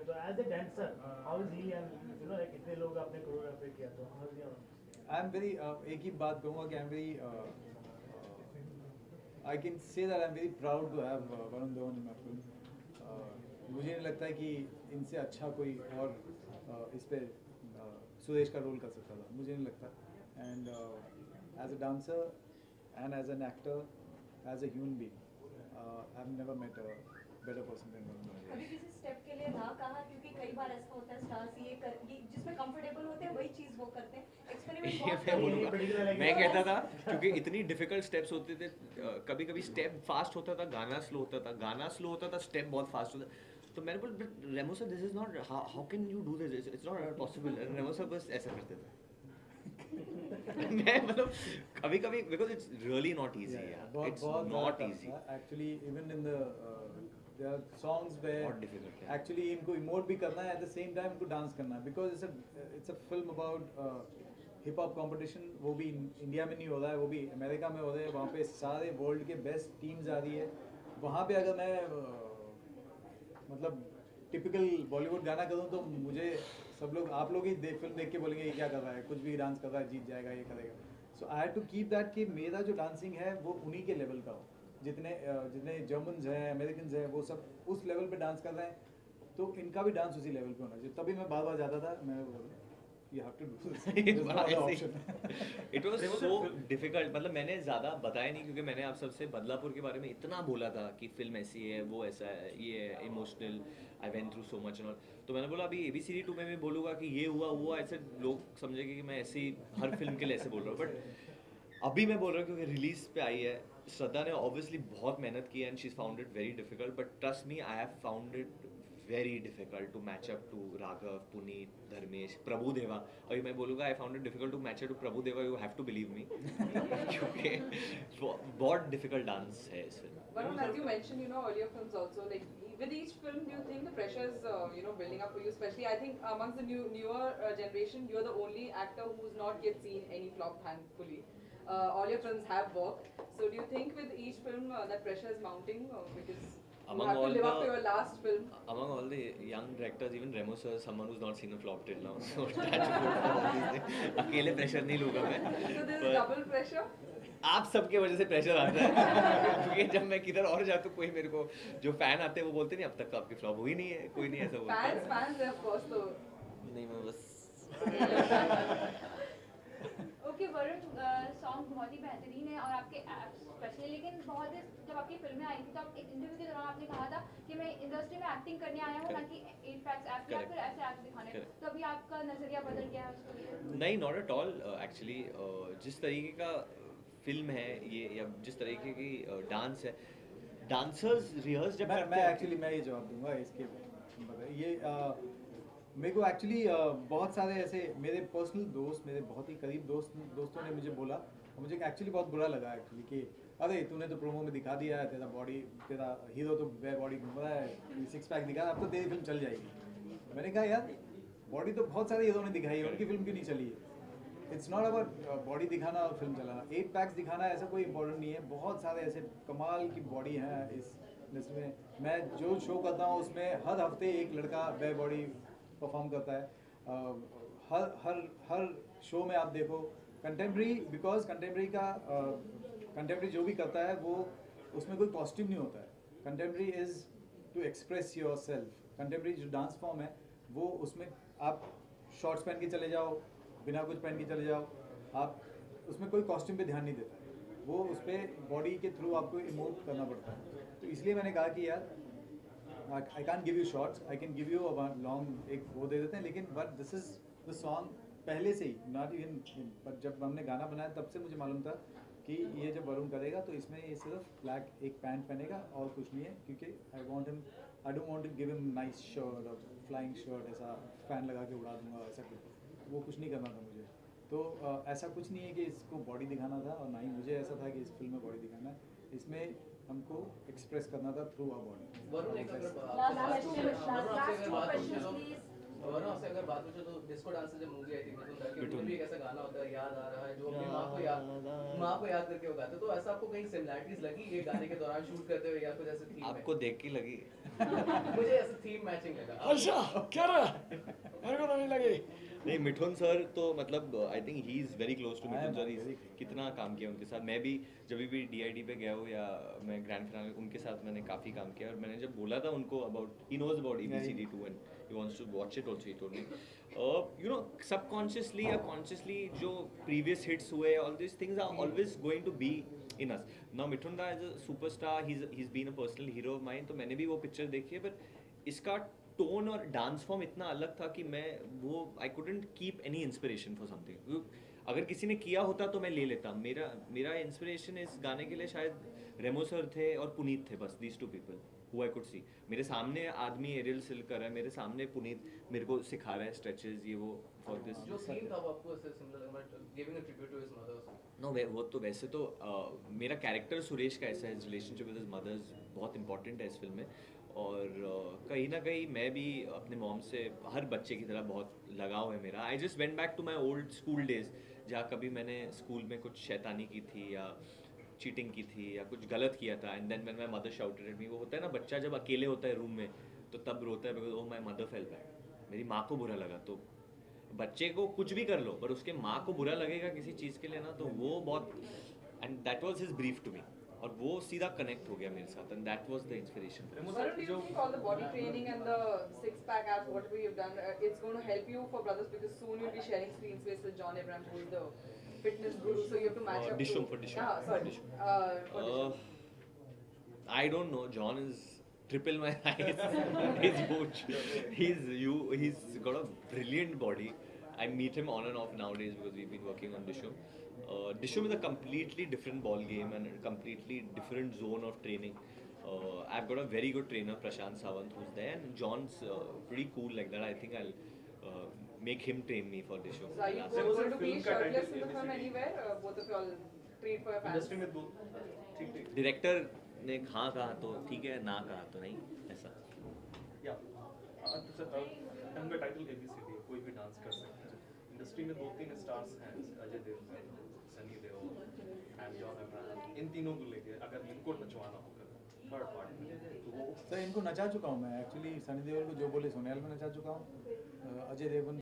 तो as a dancer how is he and you know like इतने लोग आपने कोरियोग्राफी किया तो how is he I am very एक ही बात कहूँगा कि I am very I can say that I am very proud to have Varun Dhawan in my film. मुझे नहीं लगता है कि इनसे अच्छा कोई और इस पे सुरेश का रोल कर सकता था, मुझे नहीं लगता। And as a dancer and as an actor, as a human being, I have never met a better person than Varun Dhawan. कभी किसी स्टेप के लिए ना कहा, क्योंकि कई बार ऐसा होता है स्टार्स ये जिसमें कंफर्टेबल होते हैं वही चीज वो करते हैं, एक्सपेरिमेंट ये बहुत मैं करेंगे। बोलूँगा, मैं कहता था क्योंकि इतनी डिफिकल्ट स्टेप्स होते थे, कभी कभी स्टेप फास्ट होता था, गाना स्लो होता था, गाना स्लो होता था, स्टेप बहुत फास्ट होता। तो मैंने बोला Remo sir this is not, how can you do this, it's not possible. And Remo sir बस ऐसा करते थे। मैं मतलब कभी कभी because it's really not easy, it's not easy actually. Even in the there are songs where बहुत difficult है। actually इनको इमोट भी करना है, at the same time इनको डांस करना है, because it's a film about hip hop competition. वो भी इंडिया में नहीं हो रहा है, वो भी अमेरिका में हो रहा है। वहाँ पे सारे वर्ल्ड के बेस्ट टीम्स आ रही है। वहाँ पे अगर मैं मतलब टिपिकल बॉलीवुड गाना करूँ तो मुझे सब लोग, आप लोग ही फिल्म देख के बोलेंगे ये क्या कर रहा है, कुछ भी डांस कर रहा है, जीत जाएगा, ये करेगा। So I had to keep that कि मेरा जो डांसिंग है वो उन्हीं के लेवल का हो। जितने जितने जर्मन्स हैं, अमेरिकन हैं, वो सब उस लेवल पे डांस कर रहे हैं, तो इनका भी डांस उसी लेवल पे होना चाहिए। तभी मैं बार बार जाता था, मैं you have to do this, it was so difficult. मतलब मैंने ज़्यादा बताया नहीं क्योंकि मैंने आप सबसे बदलापुर के बारे में इतना बोला था कि फिल्म ऐसी है, वो ऐसा है, ये है emotional, I went through so much and all. तो मैंने बोला अभी ABCD 2 में भी बोलूँगा कि ये हुआ, ऐसे लोग समझेंगे कि मैं ऐसे ही हर फिल्म के लिए ऐसे बोल रहा हूँ। बट अभी मैं बोल रहा हूँ क्योंकि रिलीज पे आई है। श्रद्धा ने ऑब्वियसली बहुत मेहनत की है and she found it very difficult, but trust me I have found it very difficult to match up to Raghav, Puneet, Dharmesh, Prabhudeva. और मैं बोलूँगा I found it difficult to match up to Prabhudeva, you have to believe me, क्योंकि बहुत difficult dance है इस film. Varun, as you mentioned, you know, earlier films also, like with each film, do you think the pressure is, you know, building up for you? Especially, I think amongst the newer generation, you're the only actor who's not yet seen any flop, thankfully. All your films have worked. So, do you think with each film that pressure is mounting because you have to live up to your last film? Among all the young directors, even Remo sir, someone who's not seen a flop till now. So touch wood for all these things. अकेले pressure नहीं लूँगा मैं। So there is double pressure. आप सबके वजह से pressure आता है क्योंकि जब मैं किधर और जाता तो कोई मेरे को जो फैन आते हैं वो बोलते नहीं अब तक तो आपकी फ्लॉप हुई नहीं है, कोई नहीं ऐसा बोलता। Fans of course तो नहीं मैं बस ओके वरुण, सॉन्ग बहुत ही बेहतरीन है और आपके एप्स स्पेशली, लेकिन बहुत ही जब आपकी फिल्में आई थी तो आप एक इंटरव्यू के दौरान आपने कहा था कि मैं इंडस्ट्री में एक्टिंग करने आया हूँ, ना कि 8 फैक्ट्स ऐप या फिर ऐसे ऐप दिखाने। तो अभी आपका नजरिया बदल गया है उसको लिए? नहीं, नॉट एट ऑल। एक्चुअली जिस तरीके का फिल्म है ये या जिस तरीके की डांस है, डांसर्स रिहर्स जब मैं एक्चुअली मैं ये जवाब दूंगा इसके। ये मेरे को एक्चुअली बहुत सारे ऐसे मेरे पर्सनल दोस्त, मेरे बहुत ही करीब दोस्तों ने मुझे बोला, और मुझे एक्चुअली बहुत बुरा लगा एक्चुअली कि अरे तूने तो प्रोमो में दिखा दिया है, तेरा बॉडी, तेरा हीरो तो वे बॉडी घूम रहा है, 6 पैक दिखा, अब तो तेरी फिल्म चल जाएगी। मैंने कहा यार बॉडी तो बहुत सारे हीरो ने दिखाई है, उनकी फिल्म क्यों नहीं चली है? इट्स नॉट अबाउट बॉडी दिखाना और फिल्म चलाना। 8 पैक्स दिखाना ऐसा कोई इम्पोर्टेंट नहीं है। बहुत सारे ऐसे कमाल की बॉडी हैं इस लिस्ट में। मैं जो शो करता हूँ उसमें हर हफ्ते एक लड़का वे बॉडी परफॉर्म करता है। हर शो में आप देखो कंटेम्प्रेरी, बिकॉज कंटेम्प्रेरी का कंटेम्प्रेरी जो भी करता है वो उसमें कोई कॉस्ट्यूम नहीं होता है। Contemporary is to express yourself. Contemporary जो डांस फॉर्म है वो उसमें आप शॉर्ट्स पहन के चले जाओ, बिना कुछ पहन के चले जाओ, आप उसमें कोई कॉस्ट्यूम पे ध्यान नहीं देता है, वो उस पर बॉडी के थ्रू आपको इमोट करना पड़ता है। तो इसलिए मैंने कहा कि यार I can give you shorts, I can give you long एक वो दे देते हैं, लेकिन but this is the song पहले से ही, नॉट इवन बट जब हमने गाना बनाया तब से मुझे मालूम था कि ये जब वरुण करेगा तो इसमें ये सिर्फ ब्लैक एक पैंट पहनेगा और कुछ नहीं है, क्योंकि I don't want to give him nice shirt और फ्लाइंग शर्ट, ऐसा फैन लगा के उड़ा दूंगा, ऐसा कुछ वो कुछ नहीं करना था मुझे। तो ऐसा कुछ नहीं है कि इसको बॉडी दिखाना था, और ना ही मुझे ऐसा था कि इस फिल्म में बॉडी दिखाना है। इसमें हमको एक्सप्रेस करना था थ्रू आवर बॉडी। वरुण आपसे अगर बात पूछो तो डिस्को डांसर जब मूवी आई थी मिथुन, एक ऐसा गाना होता है याद आ रहा है जो अपनी माँ को याद करके वो गाते, तो ऐसा आपको कहीं सिमिलैरिटीज लगी ये गाने के दौरान शूट करते हुए या कुछ ऐसे थीम में? आपको देख के लगी मुझे ऐसे थीम मैचिंग लगा। अच्छा क्या रहा मेरे को तो नहीं लगी। नहीं मिठुन सर तो मतलब I think he is very close to I Mithun am sir. very कितना काम किया उनके साथ। मैं भी जब भी DID पे गया हूँ या मैं ग्रैंड फिनाले उनके साथ मैंने काफ़ी काम किया। और मैंने जब बोला था उनको about he knows about ABCD2 and he wants to watch it also. He told me you know subconsciously या कॉन्शियसली जो प्रीवियस हिट्स हुए all this things are always going to be in us. Now Mithun da as a superstar he is been a personal hero of mine. तो मैंने भी वो picture देखी है but इसका टोन और डांस फॉर्म इतना अलग था कि मैं वो I couldn't keep any inspiration for something. अगर किसी ने किया होता तो मैं ले लेता। मेरा इंस्पिरेशन इस गाने के लिए शायद रेमो सर थे और पुनीत थे, बस these two people who I could see. मेरे सामने आदमी एरियल सिल कर रहा है, मेरे सामने पुनीत मेरे को सिखा रहा है स्ट्रेचेस ये वो फॉर दिस। जो सीन था वो आपको ऐसे सिमिलर लगा, but giving a tribute to his mother. No वो तो वैसे तो मेरा कैरेक्टर सुरेश का ऐसा है, रिलेशनशिप विद हिज मदर्स बहुत इंपॉर्टेंट है इस फिल्म में। और कहीं ना कहीं मैं भी अपने मॉम से हर बच्चे की तरह बहुत लगाव है मेरा। I just went back to my old school days जहाँ कभी मैंने स्कूल में कुछ शैतानी की थी या चीटिंग की थी या कुछ गलत किया था and then when my mother shouted at me. वो होता है ना बच्चा जब अकेले होता है रूम में तो तब रोता है because oh my mother fail bad, मेरी माँ को बुरा लगा। तो बच्चे को कुछ भी कर लो पर उसके माँ को बुरा लगेगा किसी चीज़ के लिए ना, तो वो बहुत and that was his brief to me और वो सीधा कनेक्ट हो गया मेरे साथ and that was the inspiration. Varun, do you think all the body training and the six-pack abs, whatever you've done, it's going to help you for Brothers because soon you'll be sharing screen space with John Abraham, who is the fitness guru, so you have to match up. Dishum, to, for Dishum. sorry. Dishum. For Dishum. I don't know. John is triple my height. He's huge. He's got a brilliant body. I meet him on and off nowadays because we've been working on Dishum. Dishum is a completely different ball game and a completely different zone of training. I've got a very good trainer, Prashant Sawant, who's there, and John's pretty cool like that. I think I'll make him train me for Dishum. So are you going to be shirtless in the film anywhere? Both of you all treat for your fans. Industry में दो ठीक ठीक director ने हाँ कहा तो ठीक है, ना कहा तो नहीं, ऐसा। या फिल्म का टाइटल ABCD, कोई भी डांस कर सकता है। इंडस्ट्री में 2-3 स्टार्स हैं, अजय देवगन, सनी देओल एंड जॉन अब्राहम। इन तीनों को लेके अगर इनको नचवाना होगा थर्ड पार्ट में तो वो सर इनको नचा चुका हूँ मैं एक्चुअली। सनी देओल को जो बोले सोनियाल में नचा चुका हूँ, अजय देवगन